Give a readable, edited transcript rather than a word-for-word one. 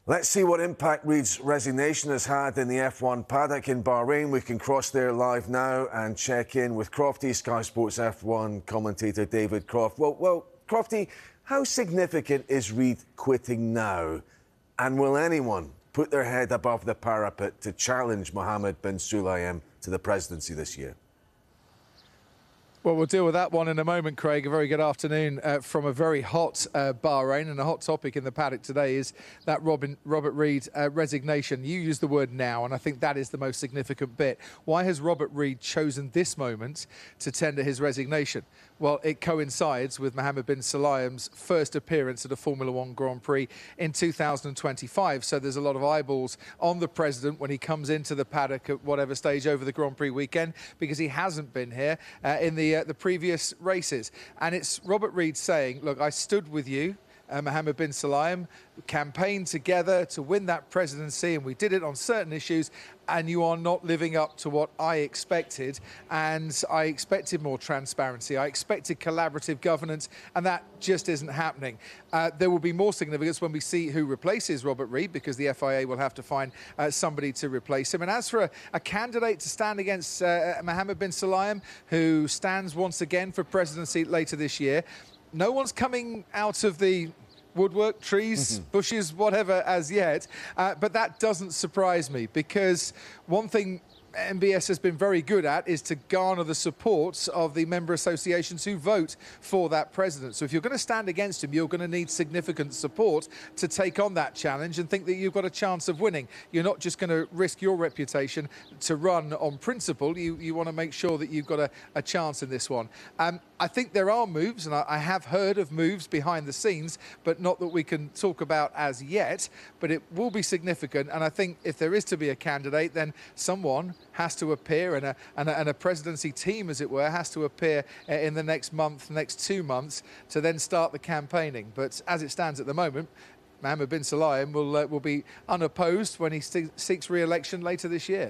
Let's see what impact Reid's resignation has had in the F1 paddock in Bahrain. We can cross there live now and check in with Crofty, Sky Sports F1 commentator David Croft. Well, Crofty, how significant is Reid quitting now? And will anyone put their head above the parapet to challenge Mohammed bin Sulayem to the presidency this year? Well, we'll deal with that one in a moment, Craig. A very good afternoon from a very hot Bahrain. And a hot topic in the paddock today is that Robert Reid resignation. You used the word now, and I think that is the most significant bit. Why has Robert Reid chosen this moment to tender his resignation? Well, it coincides with Mohammed bin Sulayem's first appearance at a Formula One Grand Prix in 2025. So there's a lot of eyeballs on the president when he comes into the paddock at whatever stage over the Grand Prix weekend, because he hasn't been here in the previous races. And it's Robert Reid saying, look, I stood with you, Mohammed bin Sulayem, campaigned together to win that presidency, and we did it on certain issues, and you are not living up to what I expected. And I expected more transparency, I expected collaborative governance, and that just isn't happening. There will be more significance when we see who replaces Robert Reid, because the FIA will have to find somebody to replace him. And as for a candidate to stand against Mohammed bin Sulayem, who stands once again for presidency later this year, no one's coming out of the woodwork, trees, bushes, whatever as yet. But that doesn't surprise me, because one thing MBS has been very good at is to garner the support of the member associations who vote for that president. So if you're going to stand against him, you're going to need significant support to take on that challenge and think that you've got a chance of winning. You're not just going to risk your reputation to run on principle. You want to make sure that you've got a chance in this one. I think there are moves, and I have heard of moves behind the scenes, but not that we can talk about as yet. But it will be significant, and I think if there is to be a candidate, then someone has to appear, and a presidency team, as it were, has to appear in the next month, next 2 months, to then start the campaigning. But as it stands at the moment, Mohammed bin Sulayem will be unopposed when he seeks re-election later this year.